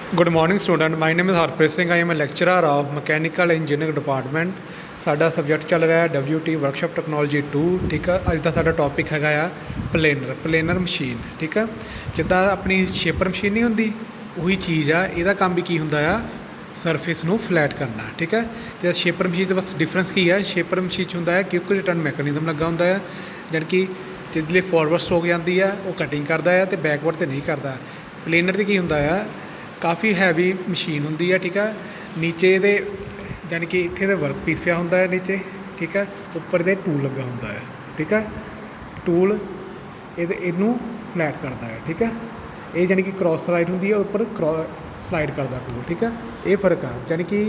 Good morning student, my name is Harpreet Singh. I am a lecturer of mechanical engineering department. साडा subject चल रहा है WT workshop technology 2। ठीक है, अज का साडा टॉपिक हैगा आ प्लेनर मशीन। ठीक है, जिद्दां अपनी शेपर मशीन नहीं होंदी उही चीज़ आ, इहदा काम भी की हुंदा आ, सरफेस नूं फ्लैट करना। ठीक है, जो शेपर मशीन बस डिफरेंस की है, शेपर मशीन च हुंदा है क्विक रिटर्न मैकेनिज्म लगा हुंदा है, जानी कि जिसले फॉरवर्ड स्ट्रोक जाती है वो कटिंग करता है तो बैकवर्ड तो नहीं करता। प्लेनर से की हुंदा है, काफ़ी हैवी मशीन होंदी है। ठीक है, नीचे दे जानी कि इत्थे दे वर्क पीस पिया होंदा है नीचे। ठीक है, उपर दे टूल लगा होंदा है। ठीक है, टूल इनू फ्लैट करता है। ठीक है, ये जानी कि क्रॉस स्लाइड होंदी है, उपर स्लाइड करता टूल। ठीक है, ये फर्क आ, जानी कि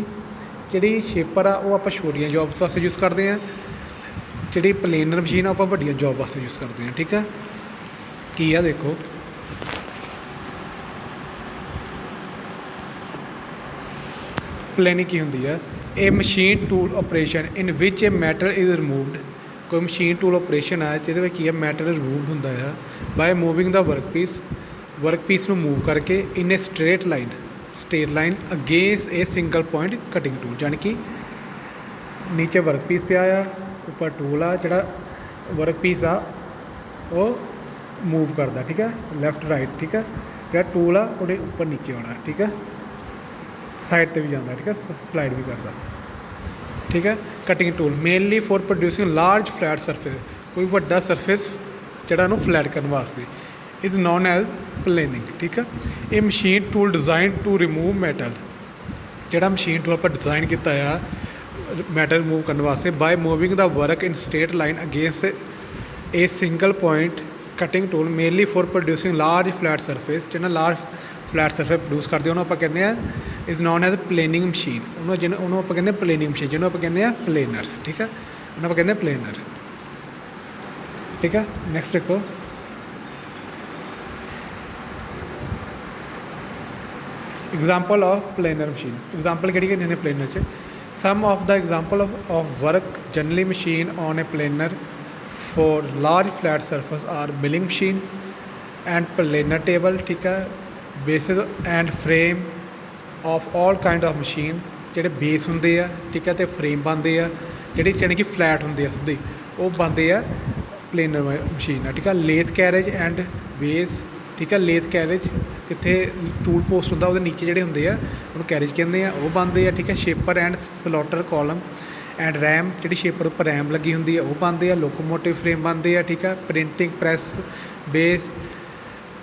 जिहड़ी शेपर आ वो आपां छोटियां जॉब्स वास्ते यूज़ करते हैं, जिहड़ी प्लेनर मशीन आ आपां वड्डियां जॉब वास्ते यूज़ करते हैं। ठीक है, की आ देखो, प्लेनिंग की होंदी है, a machine tool operation in which a metal is removed. कोई मशीन टूल ऑपरेशन है जिहदे विच की है मैटल रिमूवड होंदा है by moving the work piece नूं मूव करके in a straight line against a single point cutting tool. जानी कि नीचे वर्क पीस पिया आ, उपर टूल आ, जिहड़ा वर्क पीस आ वो मूव करदा। ठीक है, लैफ्ट राइट। ठीक है, जिहड़ा टूल आ उहदे उपर नीचे आउणा। ठीक है, साइड पर भी जाता। ठीक है, स्लाइड भी करता। ठीक है, cutting tool mainly for producing large flat surface, कोई वड्डा सरफेस जिहड़ा नूं फ्लैट करने वास्ते, इज़ नोन एज प्लेनिंग। ठीक है, ये machine tool design to remove metal, जिहड़ा मशीन टूल पर डिज़ाइन किया है मैटल रिमूव करने वास्ते by moving the work in straight line against a single point cutting tool mainly for producing large flat surface. जिन्हें लार्ज फ्लैट सरफेस प्रोड्यूस करते उन्होंने आप कहते हैं is known as planing machine. उन्होंने आप कहते हैं प्लेनिंग मशीन, जिन्होंने आप कहते हैं प्लेनर। ठीक है, उन्होंने आप कहते हैं प्लेनर। ठीक है, नैक्सट देखो, example of planer machine. Example कि देने प्लेनर च, some of the example of work generally machine on a planer for large flat surface or milling machine and planer table. ठीक है, basis and frame of all kind of machine, जिहड़े base होंदे आ। ठीक है, तो frame बनते हैं जिहड़ी जानी कि फ्लैट होंदे आ सीधे, वो बनते आ प्लेनर मशीन आ। ठीक है, लेथ कैरेज एंड बेस। ठीक है, लेथ कैरेज जिथे टूल पोस्ट होंदा उहदे नीचे जिहड़े होंदे आ उहनूं कैरेज कहंदे आ, वो बनते आ। ठीक है, shaper and slaughter column and RAM, जिहड़ी शेपर उपर रैम लगी होंदी है वो बनते आ। लोकोमोटिव फ्रेम बनते आ। ठीक है, printing press base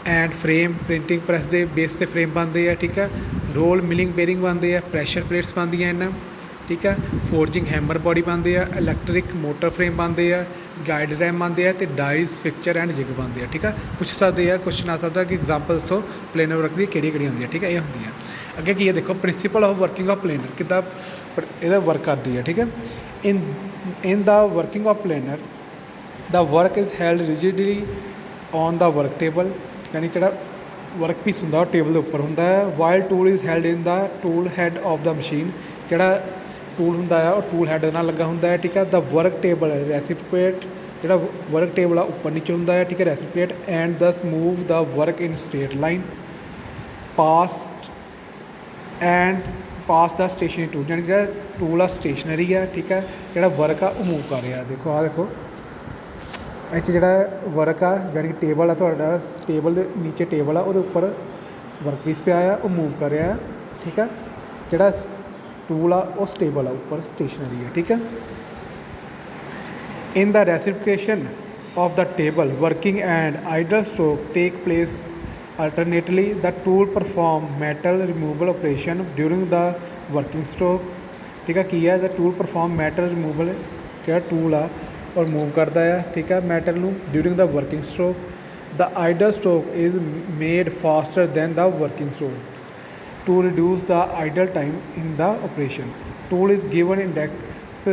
and frame, printing press के बेस से फ्रेम बनते हैं। ठीक है, रोल मिलिंग बेरिंग बनते हैं, प्रैशर प्लेट्स बनदियाँ इन्हां। ठीक है, फोर्जिंग हैमर बॉडी बनते हैं, इलैक्ट्रिक मोटर फ्रेम बनते हैं, गाइड रैम बनते हैं, तो डाइज फिक्चर एंड जिग बनते हैं। ठीक है, पूछ सकते हैं क्वेश्चन आ सकता है कि एग्जाम्पल दसो प्लेनर वर्क की किहड़ी किहड़ी होंदी है। ठीक है, ये होंदी है। अगे की है देखो, principle of working of planer, किद्दां इहदा वर्क करती है। ठीक है, in the working of planer the work is held rigidly on the work table, यानी कि वर्क पीस होंदा टेबल के उपर होंदा है। While tool is held in the tool had of the machine, जिहड़ा टूल होंदा है और टूल हैड नाल लगा होंदा है। ठीक है, द वर्क टेबल रेसिपिएट, जिहड़ा वर्क टेबल आ उपर नीचे होंदा है। ठीक है, reciprocate and thus move the work in straight line past the stationary tool, यानी कि टूल आ स्टेशनरी है। ठीक है, जिहड़ा वर्क आ मूव कर रहा है। देखो आ देखो, इस जिहड़ा वर्क आ जानी कि टेबल आ, तुहाडा टेबल दे नीचे टेबल आ, उहदे उपर वर्क पीस पिया आ, वो मूव कर रहा है। ठीक है, जिहड़ा टूल आ वो स्टेबल आ, उपर स्टेशनरी है। ठीक है, in the reciprocation of the table working and idle stroke take place alternately, the tool perform metal removal operation during the working stroke. ठीक है, की है the tool perform metal removal, जिहड़ा टूल आ और मूव करता है। ठीक है, मैटल नूं during the working stroke. The idle stroke is made faster than the working stroke to reduce the idle time in the operation. Tool is given index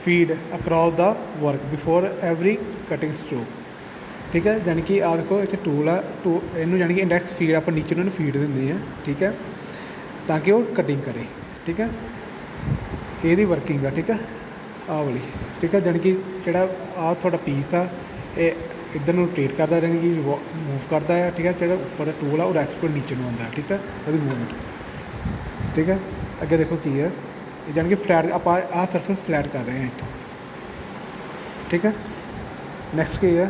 feed across the work before every cutting stroke. ठीक है, यानी कि आ देखो इत्थे tool आ, इनू यानी कि index feed आप नीचे उन्होंने फीड देंगे हैं। ठीक है, ताकि वो कटिंग करे। ठीक है, ये वर्किंग आ। ठीक है, आ वाली। ठीक है, जानी कि जिहड़ा आ तुहाडा पीस आ, ਇੱਧਰ ਨੂੰ ਰੋਟੇਟ ਕਰਦਾ ਯਾਨੀ ਕਿ ਮੂਵ ਕਰਦਾ ਹੈ, ਠੀਕ ਹੈ। ਜਿਹੜਾ ਉੱਪਰ ਦਾ ਟੂਲ ਆ ਉਹ ਰੈਸਪੋਰਟ ਨੀਚੇ ਨੂੰ ਆਉਂਦਾ, ਠੀਕ ਹੈ, ਉਹਦੀ ਮੂਵਮੈਂਟ, ਠੀਕ ਹੈ। ਅੱਗੇ ਦੇਖੋ ਕੀ ਹੈ, ਯਾਨੀ ਕਿ ਫਲੈਟ ਆਪਾਂ ਆਹ ਸਰਫੇਸ ਫਲੈਟ ਕਰ ਰਹੇ ਹਾਂ ਇੱਥੋਂ, ਠੀਕ ਹੈ। ਨੈਕਸਟ ਕੀ ਹੈ,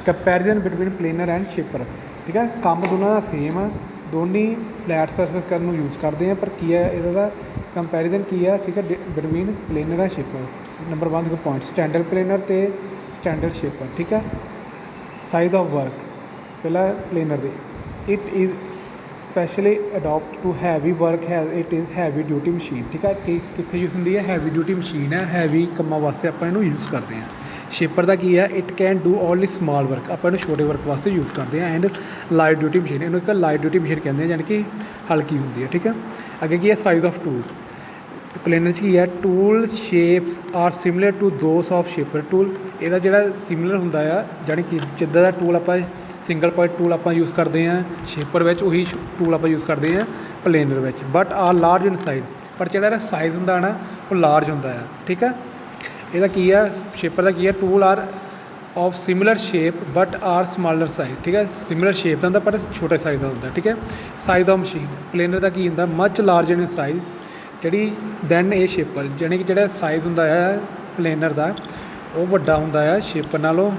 ਕੰਪੈਰੀਜ਼ਨ ਬਿਟਵੀਨ ਪਲੇਨਰ ਐਂਡ ਸ਼ੇਪਰ, ਠੀਕ ਹੈ। ਕੰਮ ਦੋਨਾਂ ਦਾ ਸੇਮ ਆ, ਦੋਨੇ ਫਲੈਟ ਸਰਫੇਸ ਕਰਨ ਨੂੰ ਯੂਜ਼ ਕਰਦੇ ਆ, ਪਰ ਕੀ ਹੈ ਇਹਦਾ ਦਾ ਕੰਪੈਰੀਜ਼ਨ ਕੀ ਹੈ, ਠੀਕ ਹੈ, ਬਿਟਵੀਨ ਪਲੇਨਰ ਐਂਡ ਸ਼ੇਪਰ। ਨੰਬਰ 1 ਦੇਖੋ ਪੁਆਇੰਟ, ਸਟੈਂਡਰਡ ਪਲੇਨਰ ਅਤੇ ਸਟੈਂਡਰਡ ਸ਼ੇਪਰ, ਠੀਕ ਹੈ। ਸਾਈਜ਼ ਆਫ ਵਰਕ, ਪਹਿਲਾਂ ਪਲੇਨਰ ਦੀ, it is specially adopt to heavy work it is heavy duty machine, ਠੀਕ ਹੈ। ਕਿੱਥੇ ਯੂਜ਼ ਹੁੰਦੀ ਹੈ, ਹੈਵੀ ਡਿਊਟੀ ਮਸ਼ੀਨ ਹੈ, ਹੈਵੀ ਕੰਮਾਂ ਵਾਸਤੇ ਆਪਾਂ ਇਹਨੂੰ ਯੂਜ਼ ਕਰਦੇ ਹਾਂ। ਸ਼ੇਪਰ ਦਾ ਕੀ ਹੈ, it can do only small work, ਆਪਾਂ ਇਹਨੂੰ ਛੋਟੇ ਵਰਕ ਵਾਸਤੇ ਯੂਜ਼ ਕਰਦੇ ਹਾਂ। ਐਂਡ ਲਾਈਟ ਡਿਊਟੀ ਮਸ਼ੀਨ, ਇਹਨੂੰ ਇੱਕ ਲਾਈਟ ਡਿਊਟੀ ਮਸ਼ੀਨ ਕਹਿੰਦੇ ਆ, ਯਾਨੀ ਕਿ ਹਲਕੀ ਹੁੰਦੀ ਹੈ, ਠੀਕ ਹੈ। ਅੱਗੇ ਕੀ ਹੈ, ਸਾਈਜ਼ ਆਫ ਟੂਲਸ, ਪਲੇਨਰ 'ਚ ਕੀ ਹੈ, tool shapes are similar to those of shaper tool, ਇਹਦਾ ਜਿਹੜਾ ਸਿਮਿਲਰ ਹੁੰਦਾ ਆ, ਯਾਨੀ ਕਿ ਜਿੱਦਾਂ ਦਾ ਟੂਲ ਆਪਾਂ ਸਿੰਗਲ ਪੁਆਇੰਟ ਟੂਲ ਆਪਾਂ ਯੂਜ਼ ਕਰਦੇ ਹਾਂ ਸ਼ੇਪਰ ਵਿੱਚ, ਉਹੀ ਟੂਲ ਆਪਾਂ ਯੂਜ਼ ਕਰਦੇ ਹਾਂ ਪਲੇਨਰ ਵਿੱਚ, but are large in size, ਪਰ ਜਿਹੜਾ ਇਹਦਾ ਸਾਈਜ਼ ਹੁੰਦਾ ਨਾ ਉਹ ਲਾਰਜ ਹੁੰਦਾ ਆ, ਠੀਕ ਹੈ। ਇਹਦਾ ਕੀ ਆ, ਸ਼ੇਪਰ ਦਾ ਕੀ ਹੈ, tool are of similar shape but are smaller size, ਠੀਕ ਹੈ। ਸਿਮਿਲਰ ਸ਼ੇਪ ਦਾ ਹੁੰਦਾ ਪਰ ਛੋਟੇ ਸਾਈਜ਼ ਦਾ ਹੁੰਦਾ, ਠੀਕ ਹੈ। ਸਾਈਜ਼ ਆਫ ਮਸ਼ੀਨ, ਪਲੇਨਰ ਦਾ ਕੀ ਹੁੰਦਾ, ਮੱਚ ਲਾਰਜ ਇਨ ਸਾਈਜ਼ ਜਿਹੜੀ ਦੈਨ ਇਹ ਸ਼ੇਪਰ, ਯਾਨੀ ਕਿ ਜਿਹੜਾ ਸਾਈਜ਼ ਹੁੰਦਾ ਹੈ ਪਲੇਨਰ ਦਾ ਉਹ ਵੱਡਾ ਹੁੰਦਾ ਹੈ ਸ਼ੇਪਰ ਨਾਲੋਂ।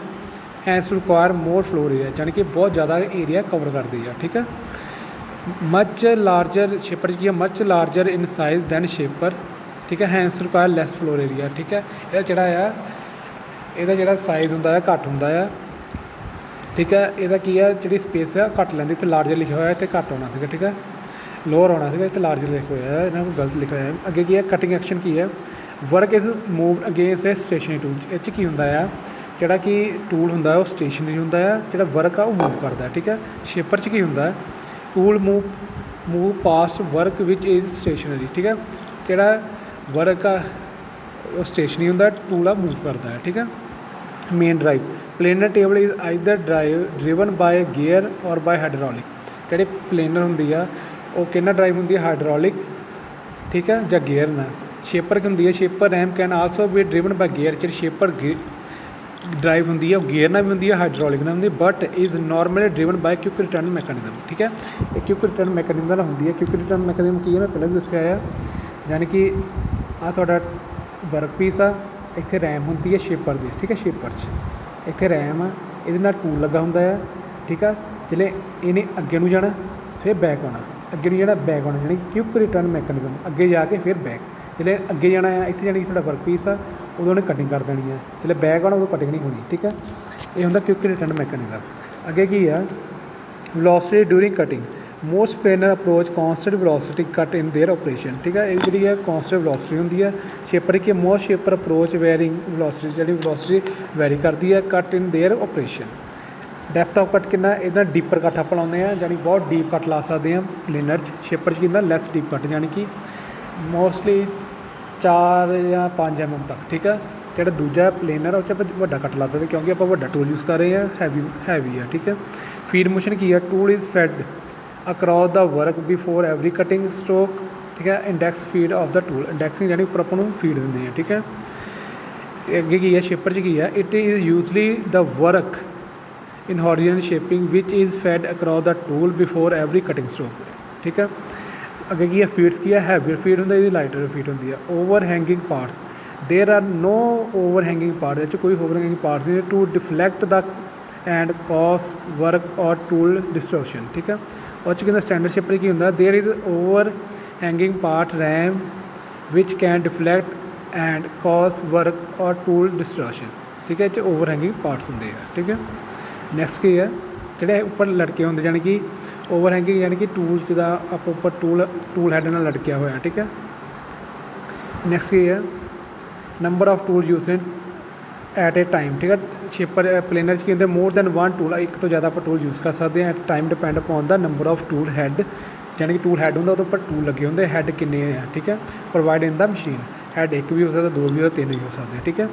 ਹੈਂਸ ਰਿਕੁਆਇਰ ਮੋਰ ਫਲੋਰ ਏਰੀਆ, ਯਾਨੀ ਕਿ ਬਹੁਤ ਜ਼ਿਆਦਾ ਏਰੀਆ ਕਵਰ ਕਰਦੀ ਆ, ਠੀਕ ਹੈ। ਮੱਚ ਲਾਰਜਰ, ਸ਼ੇਪਰ 'ਚ ਕੀ ਹੈ, ਮੱਚ ਲਾਰਜਰ ਇਨ ਸਾਈਜ਼ ਦੈਨ ਸ਼ੇਪਰ, ਠੀਕ ਹੈ। ਹੈਂਸ ਰਿਕੁਆਇਰ ਲੈਸ ਫਲੋਰ ਏਰੀਆ, ਠੀਕ ਹੈ। ਇਹਦਾ ਜਿਹੜਾ ਸਾਈਜ਼ ਹੁੰਦਾ ਹੈ ਘੱਟ ਹੁੰਦਾ ਆ, ਠੀਕ ਹੈ। ਇਹਦਾ ਕੀ ਹੈ, ਜਿਹੜੀ ਸਪੇਸ ਆ ਘੱਟ ਲੈਂਦੀ, ਇੱਥੇ ਲਾਰਜਰ ਲਿਖਿਆ ਹੋਇਆ ਅਤੇ ਘੱਟ ਆਉਣਾ ਸੀਗਾ, ਠੀਕ ਹੈ, ਲੋਅਰ ਆਉਣਾ ਸੀਗਾ, ਇੱਥੇ ਲਾਰਜਰ ਲਿਖਿਆ ਹੋਇਆ, ਇਹਨਾਂ ਨੂੰ ਗਲਤ ਲਿਖਿਆ ਹੋਇਆ। ਅੱਗੇ ਕੀ ਹੈ, ਕਟਿੰਗ ਐਕਸ਼ਨ ਕੀ ਹੈ, work is moved against a stationary tool, ਇਹ 'ਚ ਕੀ ਹੁੰਦਾ ਆ, ਜਿਹੜਾ ਕਿ ਟੂਲ ਹੁੰਦਾ ਉਹ ਸਟੇਸ਼ਨਰੀ ਹੁੰਦਾ ਆ, ਜਿਹੜਾ ਵਰਕ ਆ ਉਹ ਮੂਵ ਕਰਦਾ, ਠੀਕ ਹੈ। ਸ਼ੇਪਰ 'ਚ ਕੀ ਹੁੰਦਾ, tool move past work which is stationary, ਠੀਕ ਹੈ। ਜਿਹੜਾ ਵਰਕ ਆ ਉਹ ਸਟੇਸ਼ਨਰੀ ਹੁੰਦਾ, ਟੂਲ ਆ ਮੂਵ ਕਰਦਾ ਹੈ, ਠੀਕ ਹੈ। Main drive, planer table is either driven by gear or by hydraulic, ਜਿਹੜੇ ਪਲੇਨਰ ਹੁੰਦੀ ਆ ਉਹ ਕਿਹਨਾਂ ਡਰਾਈਵ ਹੁੰਦੀ ਹੈ, ਹਾਈਡਰੋਲਿਕ, ਠੀਕ ਹੈ, ਜਾਂ ਗੇਅਰ ਨਾਲ। ਸ਼ੇਪਰ ਕੀ ਹੁੰਦੀ ਹੈ, shaper ram can also be driven by gear, ਜਿਹੜੀ ਸ਼ੇਪਰ ਡਰਾਈਵ ਹੁੰਦੀ ਹੈ ਉਹ ਗੇਅਰ ਨਾਲ ਵੀ ਹੁੰਦੀ ਹੈ, ਹਾਈਡਰੋਲਿਕ ਨਾਲ ਹੁੰਦੀ, but is normally driven by quick return mechanism, ਠੀਕ ਹੈ। ਇਹ ਕਿਊਕ ਰਿਟਰਨ ਮੈਕੈਨਿਜ਼ਮ ਨਾਲ ਹੁੰਦੀ ਹੈ। ਕਿਊਕ ਰਿਟਰਨ ਮੈਕੈਨਿਜ਼ਮ ਕੀ ਹੈ, ਮੈਂ ਪਹਿਲਾਂ ਵੀ ਦੱਸਿਆ ਆ, ਯਾਨੀ ਕਿ ਆਹ ਤੁਹਾਡਾ ਵਰਕ ਪੀਸ ਆ, ਇੱਥੇ ਰੈਮ ਹੁੰਦੀ ਹੈ ਸ਼ੇਪਰ ਦੀ, ਠੀਕ ਹੈ। ਸ਼ੇਪਰ 'ਚ ਇੱਥੇ ਰੈਮ ਆ, ਇਹਦੇ ਨਾਲ ਟੂਲ ਲੱਗਾ ਹੁੰਦਾ ਆ, ਠੀਕ ਆ। ਜਿਹੜੇ ਇਹਨੇ ਅੱਗੇ ਨੂੰ ਜਾਣਾ ਫਿਰ ਬੈਕ ਆਉਣਾ, ਅੱਗੇ ਨੂੰ ਜਾਣਾ ਬੈਕ ਆਉਣਾ, ਜਾਣੀ ਕਿਊਕ ਰਿਟਰਨ ਮੈਕੈਨਿਜ਼ਮ, ਅੱਗੇ ਜਾ ਕੇ ਫਿਰ ਬੈਕ। ਜਿਹੜੇ ਅੱਗੇ ਜਾਣਾ ਆ, ਇੱਥੇ ਜਾਣੀ ਕਿ ਸਾਡਾ ਵਰਕ ਪੀਸ ਆ, ਉਦੋਂ ਉਹਨੇ ਕਟਿੰਗ ਕਰ ਦੇਣੀ ਆ, ਜਿਹੜੇ ਬੈਕ ਆਉਣਾ ਉਦੋਂ ਕਟਿੰਗ ਨਹੀਂ ਹੋਣੀ, ਠੀਕ ਹੈ। ਇਹ ਹੁੰਦਾ ਕਿਊਕ ਰਿਟਰਨ ਮੈਕੈਨਿਜ਼ਮ। ਅੱਗੇ ਕੀ ਆ, velocity during cutting, most planer approach constant velocity cut in there operation, ਠੀਕ ਹੈ। ਇਹ ਜਿਹੜੀ ਹੈ ਕੌਂਸਟੈਂਟ ਵੈਲੋਸਿਟੀ ਹੁੰਦੀ ਹੈ। ਸ਼ੇਪਰ ਕੀ, ਮੋਸਟ ਸ਼ੇਪਰ ਅਪਰੋਚ ਵੈਰਿੰਗ ਵੈਲੋਸਿਟੀ, ਜਿਹੜੀ ਵੈਲੋਸਿਟੀ ਵੈਰੀ ਕਰਦੀ ਹੈ ਕੱਟ in there operation. Depth of ਕੱਟ ਕਿੰਨਾ, ਇਹਦਾ ਡੀਪਰ ਕੱਟ ਆਪਾਂ ਲਾਉਂਦੇ ਹਾਂ, ਯਾਨੀ ਬਹੁਤ ਡੀਪ ਕੱਟ ਲਾ ਸਕਦੇ ਹਾਂ ਪਲੇਨਰ 'ਚ। ਸ਼ੇਪਰ 'ਚ ਕੀ ਹੁੰਦਾ, ਲੈਸ ਡੀਪ ਕੱਟ, ਯਾਨੀ ਕਿ ਮੋਸਟਲੀ 4 ਜਾਂ 5 mm ਤੱਕ, ਠੀਕ ਹੈ। ਜਿਹੜਾ ਦੂਜਾ ਪਲੇਨਰ ਉਹ 'ਚ ਆਪਾਂ ਵੱਡਾ ਕੱਟ ਲਾ ਸਕਦੇ, ਕਿਉਂਕਿ ਆਪਾਂ ਵੱਡਾ ਟੂਲ ਯੂਜ਼ ਕਰ ਰਹੇ ਹਾਂ, ਹੈਵੀ ਆ, ਠੀਕ ਹੈ। ਫੀਡ ਮੋਸ਼ਨ ਕੀ ਹੈ, tool is fed across the work before every cutting stroke, ਠੀਕ ਹੈ। Index feed of the tool, indexing ਯਾਨੀ ਉੱਪਰ ਆਪਾਂ ਨੂੰ ਫੀਡ ਦਿੰਦੇ ਹਾਂ, ਠੀਕ ਹੈ। ਅੱਗੇ ਕੀ ਹੈ, ਸ਼ੇਪਰ 'ਚ ਕੀ ਹੈ, it is usually the work in horizontal shaping which is fed across the tool before every cutting stroke, ਠੀਕ ਹੈ। ਅੱਗੇ ਕੀ ਹੈ, ਫੀਡਸ ਕੀ ਹੈ, ਹੈਵੀਅਰ ਫੀਡ ਹੁੰਦਾ, ਇਹਦੀ ਲਾਈਟਰ ਫੀਡ ਹੁੰਦੀ ਹੈ। Over hanging parts, there are no over hanging part, ਇਹਦੇ 'ਚ ਕੋਈ ਓਵਰ ਹੈਂਗਿੰਗ ਪਾਰਟ ਨਹੀਂ, to deflect the and cause work or tool distortion, ਠੀਕ ਹੈ। ਉਹ 'ਚ ਕਹਿੰਦਾ ਸਟੈਂਡਰਡ ਸ਼ੇਪਰ ਕੀ ਹੁੰਦਾ, there is over hanging part ram which can deflect and cause work or tool distortion, ਠੀਕ ਹੈ। ਇਹ 'ਚ ਓਵਰ ਹੈਂਗਿੰਗ ਪਾਰਟਸ ਹੁੰਦੇ ਆ, ਠੀਕ ਹੈ। ਨੈਕਸਟ ਕੀ ਹੈ, ਜਿਹੜੇ ਉੱਪਰ ਲਟਕੇ ਹੁੰਦੇ, ਯਾਨੀ ਕਿ ਓਵਰ ਹੈਂਗਿੰਗ, ਯਾਨੀ ਕਿ ਟੂਲ 'ਚ ਦਾ ਆਪਾਂ ਉੱਪਰ ਟੂਲ ਹੈਡ ਨਾਲ ਲਟਕਿਆ ਹੋਇਆ, ਠੀਕ ਹੈ। ਨੈਕਸਟ ਕੀ ਹੈ, number of tool use in at a time, ਠੀਕ ਹੈ। ਸ਼ੇਪਰ ਪਲੇਨਰ 'ਚ ਕੀ ਹੁੰਦੇ, ਮੋਰ ਦੈਨ 1 ਟੂਲ, ਇੱਕ ਤੋਂ ਜ਼ਿਆਦਾ ਆਪਾਂ ਟੂਲ ਯੂਜ਼ ਕਰ ਸਕਦੇ ਹਾਂ। At time depend upon the number of tool head, ਯਾਨੀ ਕਿ ਟੂਲ ਹੈਡ ਹੁੰਦਾ ਉਹਦੇ ਉੱਪਰ ਟੂਲ ਲੱਗੇ ਹੁੰਦੇ, ਹੈਡ ਕਿੰਨੇ ਆ, ਠੀਕ ਹੈ। ਪ੍ਰੋਵਾਈਡ ਇਨ ਦਾ ਮਸ਼ੀਨ, ਹੈਡ ਇੱਕ ਵੀ ਹੋ ਸਕਦਾ, 2 ਵੀ ਹੋ, 3 ਵੀ ਹੋ ਸਕਦੇ, ਠੀਕ ਹੈ।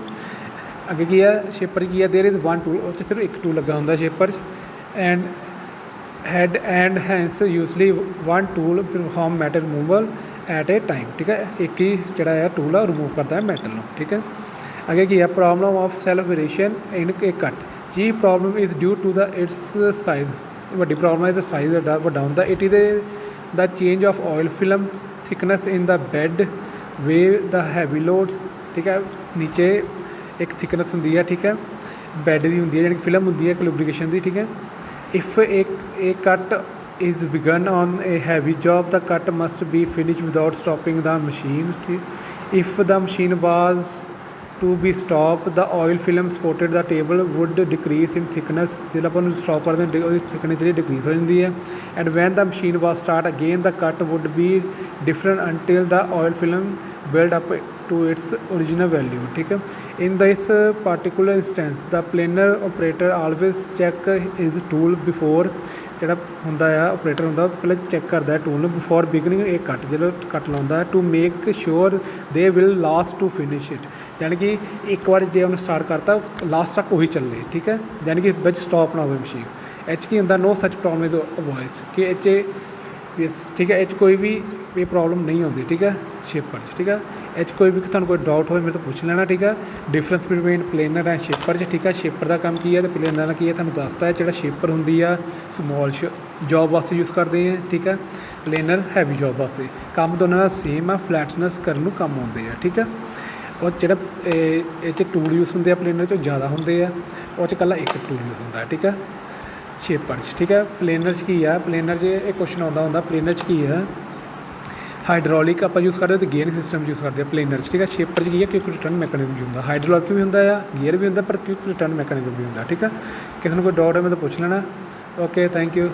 ਅੱਗੇ ਕੀ ਹੈ, ਸ਼ੇਪਰ ਕੀ ਹੈ, ਦੇਰ ਇਜ਼ 1 ਟੂਲ, ਉਹ 'ਚ ਸਿਰਫ ਇੱਕ ਟੂਲ ਲੱਗਾ ਹੁੰਦਾ ਸ਼ੇਪਰ 'ਚ। And head and hence usually 1 tool perform metal removal at a time, ਠੀਕ ਹੈ। ਇੱਕ ਹੀ ਜਿਹੜਾ ਹੈ ਟੂਲ ਆ ਰਿਮੂਵ ਕਰਦਾ ਹੈ ਮੈਟਲ ਨੂੰ, ਠੀਕ ਹੈ। ਅੱਗੇ ਕੀ ਹੈ, problem of self variation in a cut, chief problem is due to the its size, ਵੱਡੀ ਪ੍ਰੋਬਲਮ ਹੈ ਇਹਦਾ ਸਾਈਜ਼ ਵੱਡਾ ਹੁੰਦਾ। It is the change of oil film thickness in the bed way the heavy load, ਠੀਕ ਹੈ। ਨੀਚੇ ਇੱਕ thickness ਹੁੰਦੀ ਹੈ, ਠੀਕ ਹੈ, ਬੈੱਡ ਦੀ ਹੁੰਦੀ ਹੈ, ਜਾਣੀ ਕਿ ਫਿਲਮ ਹੁੰਦੀ ਹੈ ਲੁਬਰੀਕੇਸ਼ਨ ਦੀ, ਠੀਕ ਹੈ। ਇਫ ਏ ਕੱਟ is begun on a heavy job, the cut must be finished without stopping the machine. If the machine was to be stopped, the oil film supported the table would decrease in thickness. ਜਦੋਂ ਆਪਾਂ ਉਹਨੂੰ stop ਕਰਦੇ ਹਾਂ ਉਹਦੀ thickness ਜਿਹੜੀ decrease ਹੋ ਜਾਂਦੀ ਹੈ। And when the machine was start again, the cut would be different until the oil film build up to its original value, ਠੀਕ ਹੈ। In this particular instance, the planer operator always check his tool before, ਜਿਹੜਾ ਹੁੰਦਾ ਆ operator ਹੁੰਦਾ ਪਹਿਲਾਂ check ਕਰਦਾ ਹੈ tool ਨੂੰ ਬਿਫੋਰ ਬਿਗਨਿੰਗ ਇਹ ਕੱਟ, ਜਦੋਂ ਕੱਟ ਲਾਉਂਦਾ to make sure they will last to finish it, ਯਾਨੀ ਕਿ ਇੱਕ ਵਾਰ ਜੇ ਉਹਨੇ ਸਟਾਰਟ ਕਰਤਾ ਲਾਸਟ ਤੱਕ ਉਹੀ ਚੱਲੇ, ਠੀਕ ਹੈ, ਯਾਨੀ ਕਿ ਵਿੱਚ ਸਟਾਪ ਨਾ ਹੋਵੇ ਮਸ਼ੀਨ। ਇਹ 'ਚ ਕੀ ਹੁੰਦਾ ਨੋ ਸੱਚ ਪ੍ਰੋਬਲਮ ਇਜ਼ ਵੋਇਸ ਕਿ ਇਹ 'ਚ ਠੀਕ ਹੈ, ਇਹ 'ਚ ਕੋਈ ਵੀ ਇਹ ਪ੍ਰੋਬਲਮ ਨਹੀਂ ਆਉਂਦੀ, ਠੀਕ ਹੈ, ਸ਼ੇਪਰ 'ਚ, ਠੀਕ ਹੈ। ਇਹ 'ਚ ਕੋਈ ਵੀ ਤੁਹਾਨੂੰ ਕੋਈ ਡਾਊਟ ਹੋਵੇ ਮੇਰੇ ਤੋਂ ਪੁੱਛ ਲੈਣਾ, ਠੀਕ ਹੈ। ਡਿਫਰੈਂਸ ਬਿਟਵੀਨ ਪਲੇਨਰ ਐਂਡ ਸ਼ੇਪਰ 'ਚ, ਠੀਕ ਹੈ। ਸ਼ੇਪਰ ਦਾ ਕੰਮ ਕੀ ਹੈ ਅਤੇ ਪਲੇਨਰ ਦਾ ਕੀ ਹੈ ਤੁਹਾਨੂੰ ਦੱਸਤਾ ਹੈ। ਜਿਹੜਾ ਸ਼ੇਪਰ ਹੁੰਦੀ ਆ ਸਮੋਲ ਜੋਬ ਵਾਸਤੇ ਯੂਜ਼ ਕਰਦੇ ਆ, ਠੀਕ ਹੈ। ਪਲੇਨਰ ਹੈਵੀ ਜੋਬ ਵਾਸਤੇ, ਕੰਮ ਦੋਨਾਂ ਦਾ ਸੇਮ ਆ, ਫਲੈਟਨੈਸ ਕਰਨ ਨੂੰ ਕੰਮ ਆਉਂਦੇ ਆ, ਠੀਕ ਹੈ। ਉਹ ਜਿਹੜਾ ਇਹ 'ਚ ਟੂਲ ਯੂਜ਼ ਹੁੰਦੇ ਆ ਪਲੇਨਰ 'ਚ ਜ਼ਿਆਦਾ ਹੁੰਦੇ ਆ, ਉਹ 'ਚ ਇਕੱਲਾ ਇੱਕ ਟੂਲ ਯੂਜ਼ ਹੁੰਦਾ, ਠੀਕ ਹੈ, ਸ਼ੇਪਰ 'ਚ, ਠੀਕ ਹੈ। ਪਲੇਨਰ 'ਚ ਕੀ ਆ, ਪਲੇਨਰ 'ਚ ਇਹ ਕੁਐਸਚਨ ਆਉਂਦਾ ਹੁੰਦਾ ਪਲੇਨਰ 'ਚ ਕੀ ਆ, ਹਾਈਡਰੋਲਿਕ ਆਪਾਂ ਯੂਜ਼ ਕਰਦੇ ਅਤੇ ਗੇਅਰ ਸਿਸਟਮ ਯੂਜ਼ ਕਰਦੇ ਆ ਪਲੇਨਰ 'ਚ, ਠੀਕ ਹੈ। ਸ਼ੇਪਰ 'ਚ ਕੀ ਹੈ ਕਿਉਂਕਿ ਰਿਟਰਨ ਮੈਕੈਨਿਜ਼ਮ ਵੀ ਹੁੰਦਾ, ਹਾਈਡਰੋਲਿਕ ਵੀ ਹੁੰਦਾ ਆ, ਗੇਅਰ ਵੀ ਹੁੰਦਾ, ਪਰ ਕਿਉਂਕਿ ਰਿਟਰਨ ਮੈਕੈਨਿਜ਼ਮ ਵੀ ਹੁੰਦਾ, ਠੀਕ ਹੈ। ਕਿਸੇ ਨੂੰ ਕੋਈ ਡਾਊਟ ਹੈ ਮੈਂ ਤਾਂ ਪੁੱਛ ਲੈਣਾ। Okay, thank you.